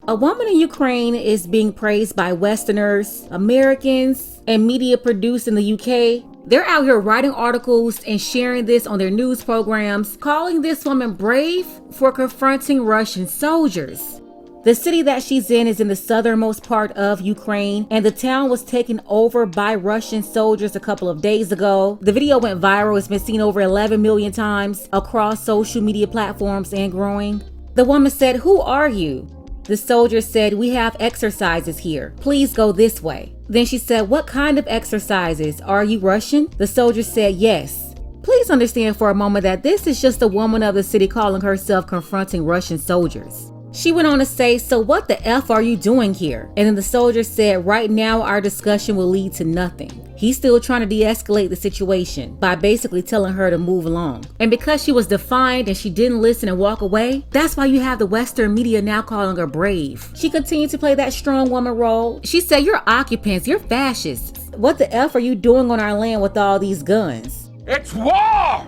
A woman in Ukraine is being praised by Westerners, Americans, and media produced in the UK. They're out here writing articles and sharing this on their news programs, calling this woman brave for confronting Russian soldiers. The city that she's in is in the southernmost part of Ukraine, and the town was taken over by Russian soldiers a couple of days ago. The video went viral. It's been seen over 11 million times across social media platforms and growing. The woman said, "Who are you?" The soldier said, "We have exercises here. Please go this way." Then she said, "What kind of exercises? Are you Russian?" The soldier said, "Yes." Please understand for a moment that this is just a woman of the city calling herself confronting Russian soldiers. She went on to say, "So what the F are you doing here?" And then the soldier said, "Right now our discussion will lead to nothing." He's still trying to de-escalate the situation by basically telling her to move along. And because she was defiant and she didn't listen and walk away, that's why you have the Western media now calling her brave. She continued to play that strong woman role. She said, "You're occupants, you're fascists. What the F are you doing on our land with all these guns? It's war!"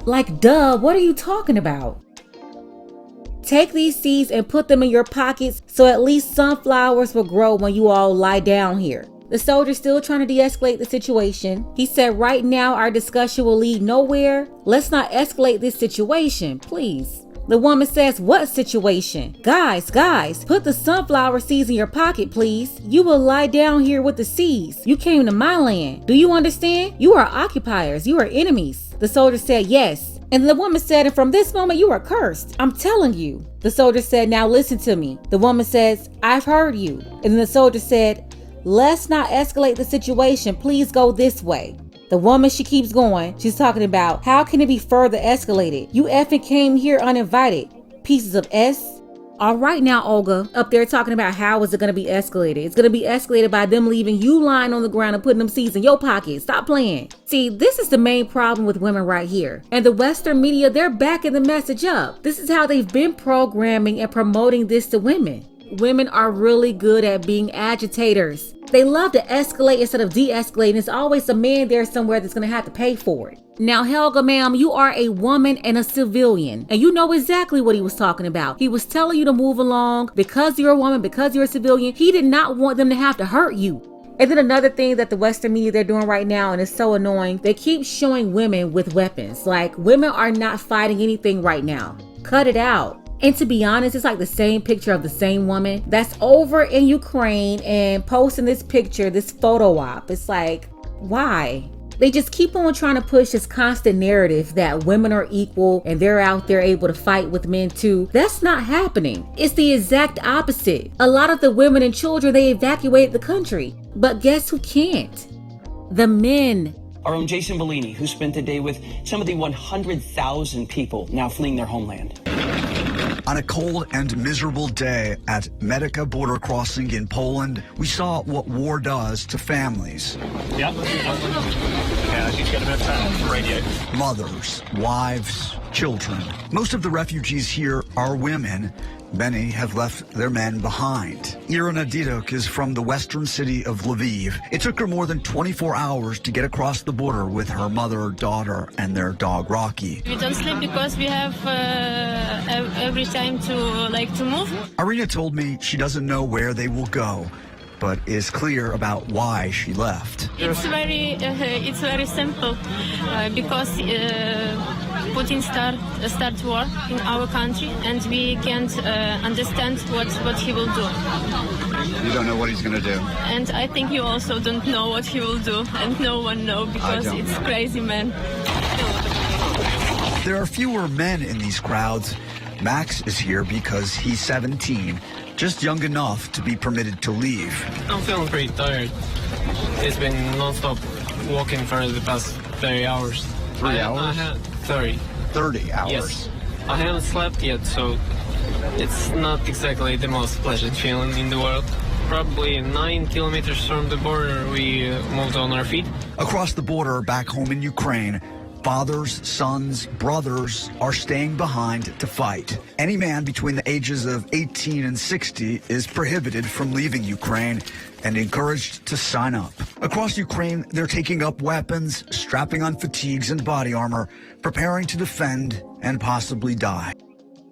Like, duh, what are you talking about? Take these seeds and put them in your pockets so at least sunflowers will grow when you all lie down here. The soldier's still trying to de-escalate the situation. He said, "Right now our discussion will lead nowhere. Let's not escalate this situation, please." The woman says, "What situation? Guys, put the sunflower seeds in your pocket, please. You will lie down here with the seeds. You came to my land. Do you understand? You are occupiers. You are enemies." The soldier said, "Yes." And the woman said, "And from this moment you are cursed. I'm telling you." The soldier said, "Now listen to me." The woman says, "I've heard you." And then the soldier said, "Let's not escalate the situation. Please go this way." The woman, she keeps going. She's talking about, how can it be further escalated? You effing came here uninvited. Pieces of S. All right now, Olga, up there talking about how is it going to be escalated. It's going to be escalated by them leaving you lying on the ground and putting them seeds in your pocket. Stop playing. See, this is the main problem with women right here. And the Western media, they're backing the message up. This is how they've been programming and promoting this to women. Women are really good at being agitators. They love to escalate instead of de-escalating. It's always a man there somewhere that's going to have to pay for it. Now, Helga, ma'am, you are a woman and a civilian, and you know exactly what he was talking about. He was telling you to move along because you're a woman, because you're a civilian. He did not want them to have to hurt you. And then another thing that the Western media they're doing right now, and it's so annoying, they keep showing women with weapons. Like, women are not fighting anything right now. Cut it out. And to be honest, it's like the same picture of the same woman that's over in Ukraine and posting this picture, this photo op. It's like, why? They just keep on trying to push this constant narrative that women are equal and they're out there able to fight with men too. That's not happening. It's the exact opposite. A lot of the women and children, they evacuated the country. But guess who can't? The men. Our own Jason Bellini, who spent the day with some of the 100,000 people now fleeing their homeland. On a cold and miserable day at Medica border crossing in Poland, we saw what war does to families. Yeah, she's got a bit of time on the radio. Mothers, wives, children. Most of the refugees here are women. Many have left their men behind. Irina Diduk is from the western city of Lviv. It took her more than 24 hours to get across the border with her mother, daughter, and their dog, Rocky. We don't sleep because we have every time to move. Irina told me she doesn't know where they will go, but is clear about why she left. It's very simple because Putin start war in our country, and we can't understand what he will do. You don't know what he's going to do? And I think you also don't know what he will do, and no one knows because it's crazy, man. There are fewer men in these crowds. Max is here because he's 17, just young enough to be permitted to leave. I'm feeling pretty tired. It's been non-stop walking for the past 30 hours. 3 hours? 30. 30 hours? Yes. I haven't slept yet, so it's not exactly the most pleasant feeling in the world. Probably 9 kilometers from the border, we moved on our feet. Across the border back home in Ukraine, fathers, sons, brothers are staying behind to fight. Any man between the ages of 18 and 60 is prohibited from leaving Ukraine and encouraged to sign up. Across Ukraine, they're taking up weapons, strapping on fatigues and body armor, preparing to defend and possibly die.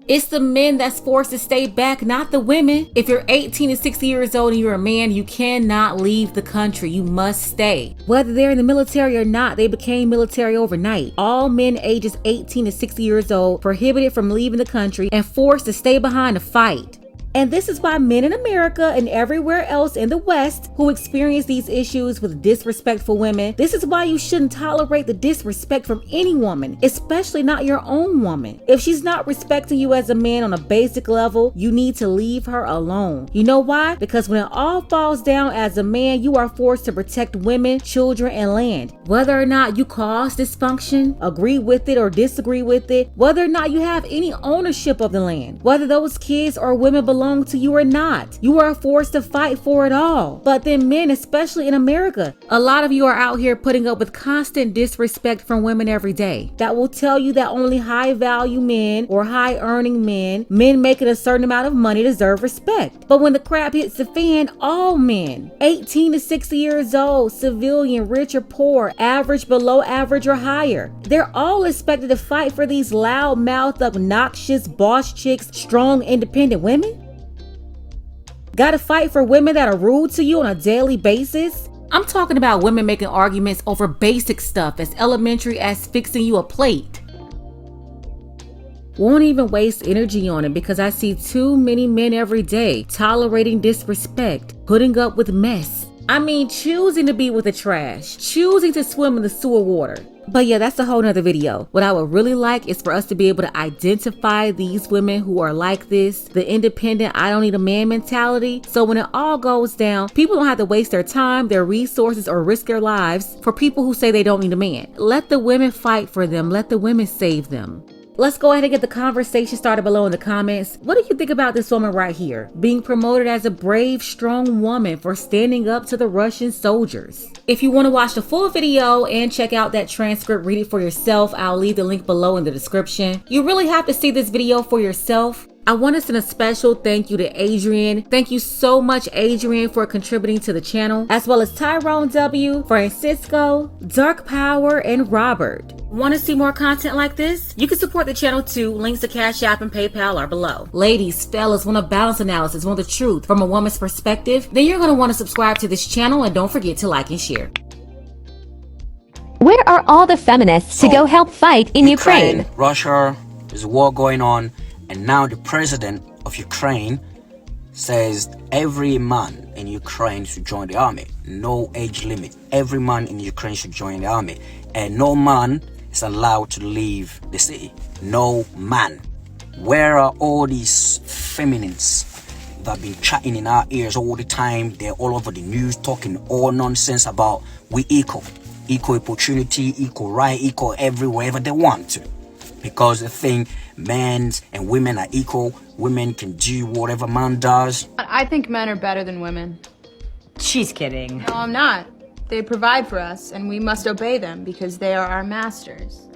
It's the men that's forced to stay back, not the women. If you're 18 to 60 years old and you're a man, you cannot leave the country. You must stay. Whether they're in the military or not, they became military overnight. All men ages 18 to 60 years old prohibited from leaving the country and forced to stay behind to fight. And this is why men in America and everywhere else in the West who experience these issues with disrespectful women, this is why you shouldn't tolerate the disrespect from any woman, especially not your own woman. If she's not respecting you as a man on a basic level, you need to leave her alone. You know why? Because when it all falls down as a man, you are forced to protect women, children, and land. Whether or not you cause dysfunction, agree with it or disagree with it, whether or not you have any ownership of the land, whether those kids or women belong to you or not, you are forced to fight for it all. But then men, especially in America, a lot of you are out here putting up with constant disrespect from women every day that will tell you that only high value men or high earning men making a certain amount of money deserve respect. But when the crap hits the fan, all men, 18 to 60 years old, civilian, rich or poor, average, below average or higher, they're all expected to fight for these loud-mouthed, obnoxious, boss chicks, strong, independent women? Gotta fight for women that are rude to you on a daily basis? I'm talking about women making arguments over basic stuff as elementary as fixing you a plate. Won't even waste energy on it because I see too many men every day tolerating disrespect, putting up with mess. I mean, choosing to be with the trash, choosing to swim in the sewer water. But yeah, that's a whole nother video. What I would really like is for us to be able to identify these women who are like this, the independent, I don't need a man mentality. So when it all goes down, people don't have to waste their time, their resources, or risk their lives for people who say they don't need a man. Let the women fight for them. Let the women save them. Let's go ahead and get the conversation started below in the comments. What do you think about this woman right here, being promoted as a brave, strong woman for standing up to the Russian soldiers? If you want to watch the full video and check out that transcript, read it for yourself, I'll leave the link below in the description. You really have to see this video for yourself. I want to send a special thank you to Adrian. Thank you so much, Adrian, for contributing to the channel, as well as Tyrone W, Francisco, Dark Power, and Robert. Want to see more content like this? You can support the channel too. Links to Cash App and PayPal are below. Ladies, fellas, want a balance analysis, want the truth from a woman's perspective? Then you're going to want to subscribe to this channel and don't forget to like and share. Where are all the feminists to go help fight in Ukraine? Russia, there's a war going on. And now the president of Ukraine says every man in Ukraine should join the army. No age limit. Every man in Ukraine should join the army. And no man is allowed to leave the city. No man. Where are all these feminists that have been chatting in our ears all the time? They're all over the news talking all nonsense about we equal. Equal opportunity, equal right, equal everywhere they want to. Because they think men and women are equal. Women can do whatever man does. I think men are better than women. She's kidding. No, I'm not. They provide for us, and we must obey them because they are our masters.